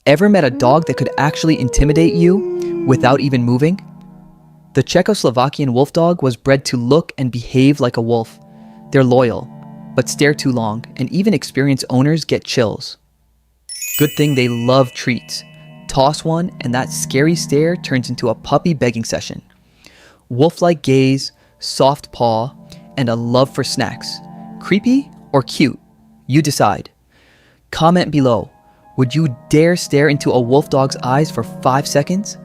Ever met a dog that could actually intimidate you without even moving? The Czechoslovakian Wolfdog was bred to look and behave like a wolf. They're loyal, but stare too long, and even experienced owners get chills. Good thing they love treats. Toss one, and that scary stare turns into a puppy begging session. Wolf-like gaze, soft paw, and a love for snacks. Creepy or cute? You decide. Comment below. Would you dare stare into a wolf dog's eyes for 5 seconds?